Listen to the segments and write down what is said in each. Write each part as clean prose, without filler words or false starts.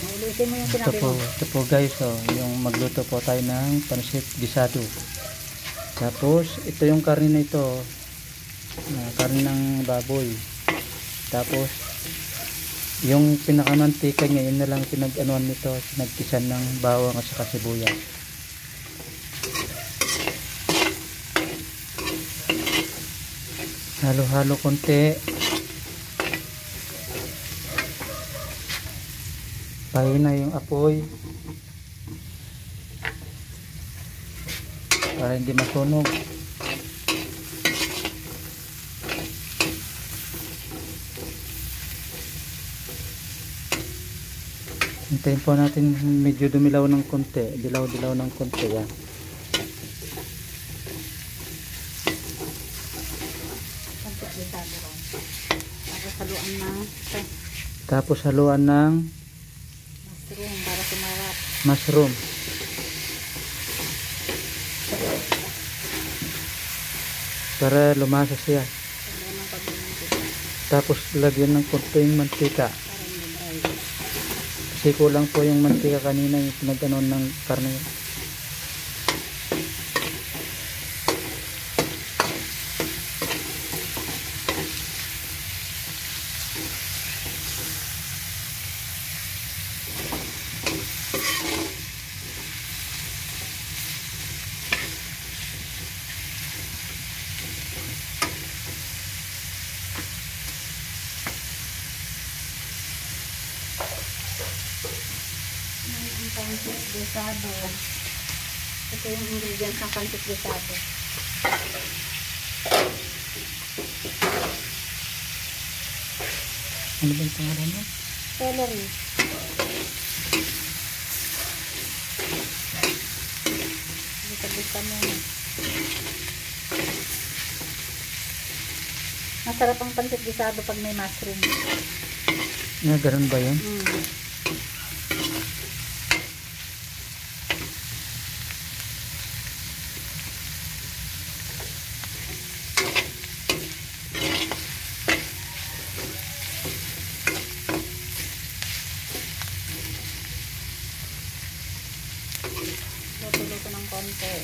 Ulitin mo yung sinabi mo. Ito po guys, oh, yung magluto po tayo ng pansit gisado. Tapos ito yung karne na ito, karne ng baboy. Tapos yung pinakamantika niya, yun na lang pinag-anuan nito, pinagkisan ng bawang at saka sibuyas. Halo-halo konti. Pahina yung apoy para hindi masunog. Hintayin po natin medyo dumilaw ng konti, dilaw-dilaw ng konti yan. Tapos haluan ng mushroom para sumarap. Mushroom. Para lumasa siya. Tapos lagyan ng konting mantika. Kasi kulang po yung mantika kanina yung pinag-anon ng karne. Pancit gisado. Ito yung ingredients ng pancit gisado. Ano ba yung pangalan mo? Celery. Bisa-bisa muna. Masarap ang pancit gisado pag may mushroom. Ganun ba yun? Luto-luto ng konti.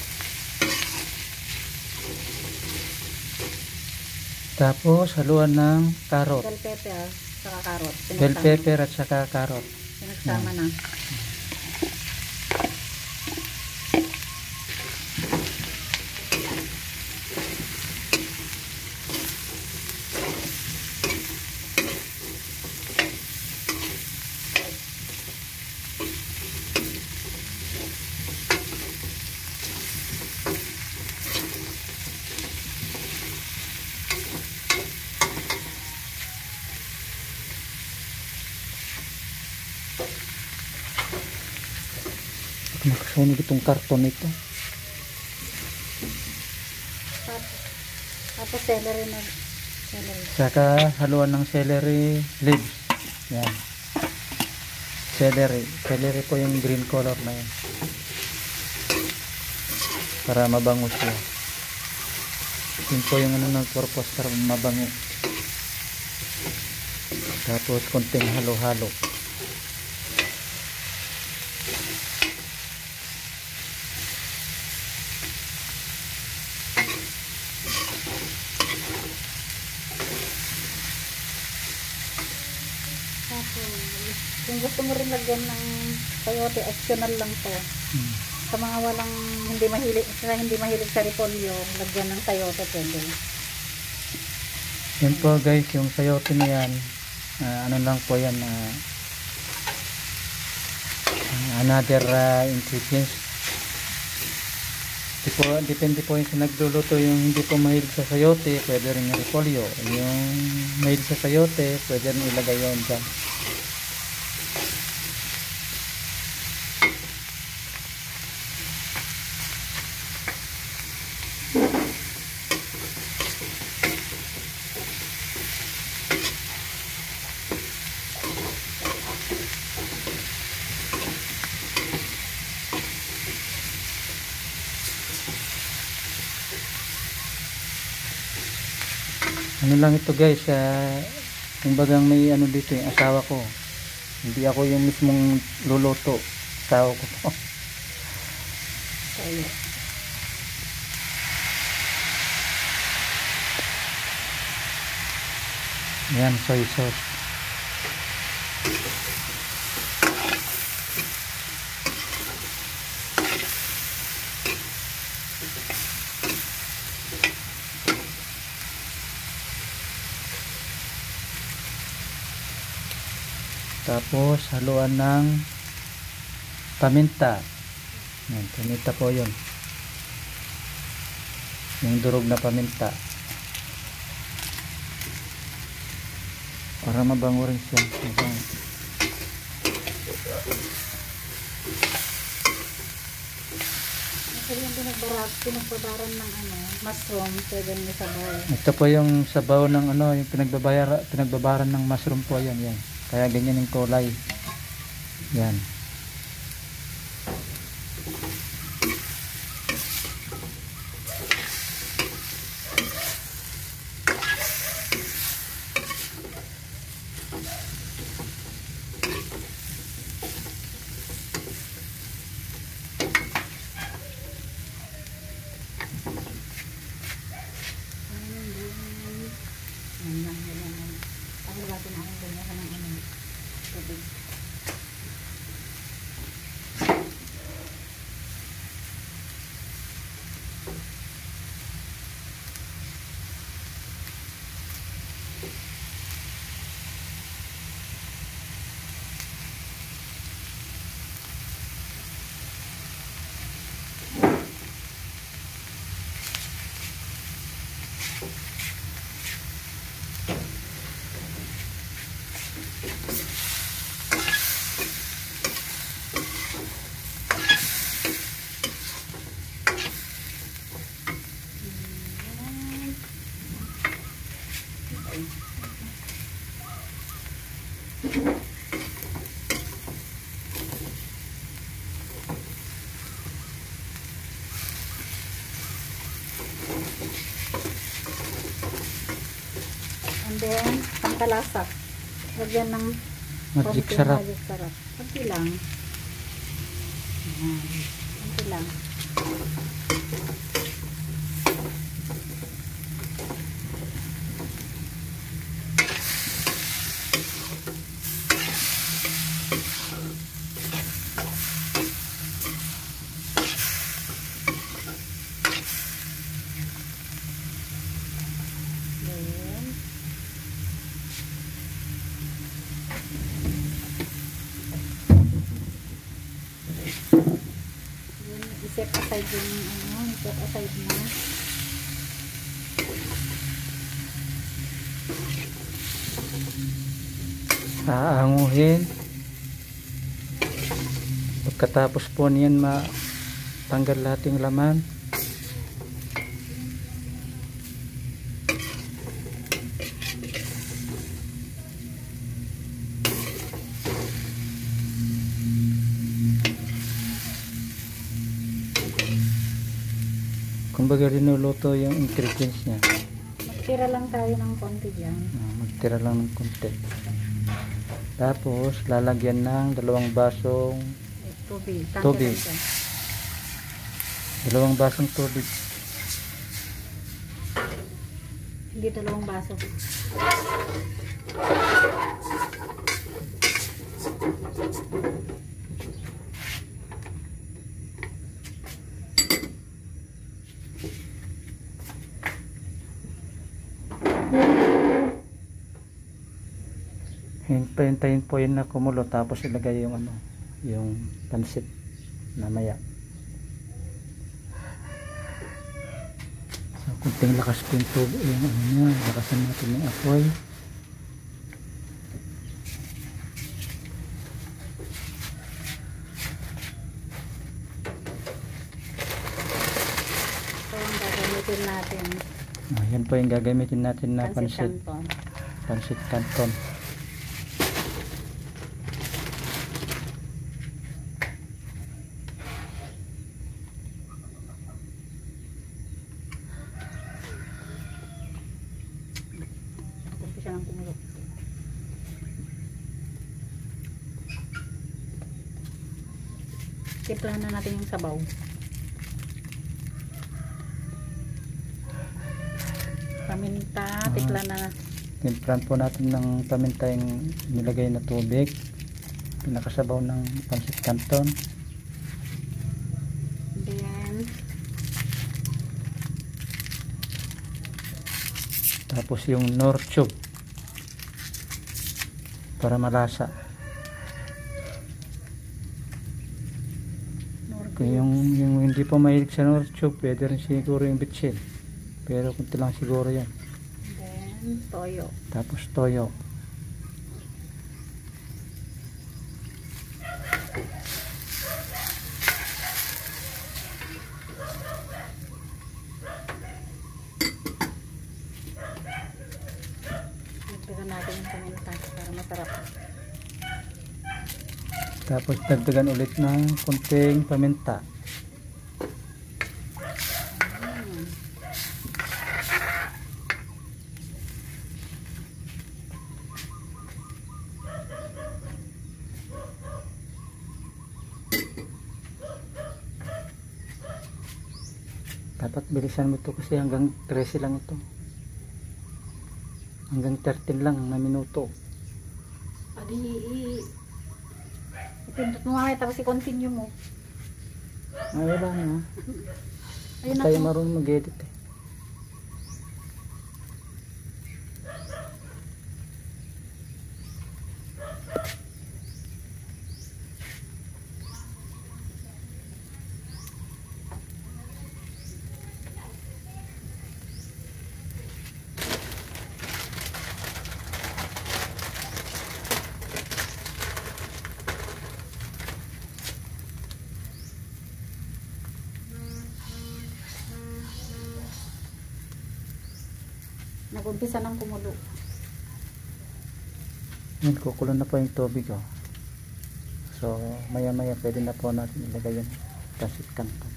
Tapos haluan ng carrot. Bell pepper saka carrot. Bell pepper at saka carrot. Pinagsama na. Nakasunog itong karton ito. Tapos celery na. Celery. Saka haluan ng celery leaves. Yan. Celery. Celery po yung green color na yan. Para mabango siya. Yun po yung ano ng purpose para mabango. Tapos konting halo-halo. Kung gusto mo rin lagyan ng sayote, optional lang to. Sa mga walang hindi mahilig sa repolyo, lagyan ng sayote pwede. Yan po guys, yung sayote na yan, ano lang po yan, another ingredients. Depende po yung sa nagluluto, yung hindi po mahilig sa sayote, pwede rin yung repolyo. Yung mahilig sa sayote, pwede rin ilagay yan dyan. Ano lang ito guys, yung bagang may ano dito yung asawa ko, Hindi ako yung mismong luluto. Tao ko po. Toyo. Yan, soy sauce. Tapos haluan ng paminta. Yan, paminta po yun. Yung durog na paminta. Para mabango rin siya. Mabango. Ito yung pinagbabaran ng mushroom, pwede nyo sabaw. Ito po yung sabaw ng yung pinagbabaran ng mushroom po yan, yan. Kaya ganyan yung kulay. Yan. And then, pangkalasa. Lagyan ng Magic konting sarap. magic sarap. Kunti lang. Ayan. Kunti lang. Ayan. I-set aside yung i-set aside na. Aanguhin. Pagkatapos po niyan matanggal lahat yung laman. Kumbaga rinuluto yung ingredients niya. Magtira lang tayo ng konti dyan. Magtira lang ng konti. Tapos lalagyan ng 2 basong Tubig. Tubig. Dyan. 2 basong tubig. Hindi 2 baso. Hintayin po yun na kumulo tapos ilagay yung yung pansit mamaya. So kunting lakas po yung tubig, yung lakasan natin yung apoy. So, ang gagamitin natin. Yan po yung gagamitin natin na Pansit pansit. canton. Pansit canton. Tapos siya ng kumulo. Timplahan na natin yung sabaw. Paminta, timplahan na. Timplahan po natin ng paminta yung nilagay na tubig. Pinakasabaw ng pancit canton. Then, tapos yung nor tube para malasa. Kung yung hindi pa mahilig sa nor tube, pwede rin siguro yung bitsil. Pero kunti lang siguro yan. then toyo. Tapos toyo. Dagdagan natin yung paminta para masarap. Tapos dagdagan ulit ng kunting paminta. Dapat bilisan mo ito kasi hanggang 13 lang ito. Hanggang 13 lang na minuto. Adi, ipindot mo nga tapos i-continue mo. Ay, wala na. Ayun Tayo ako. marunong mag-edit eh. Nag-umpisa ng kumulo. Yan, kukulo na po yung tubig oh. So maya maya pwede na po natin ilagay yung pancit canton.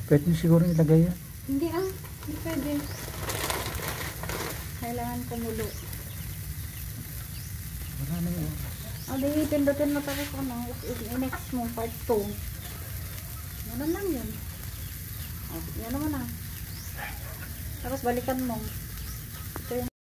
Pwede nyo siguro ilagay yan. Hindi hindi pwede. Kailangan kumulo. Wala na yun. Adi, pindutin mo tapos i-next mo, part 2. Ganun lang yun. Yan naman Tapos balikan mo. Ito yung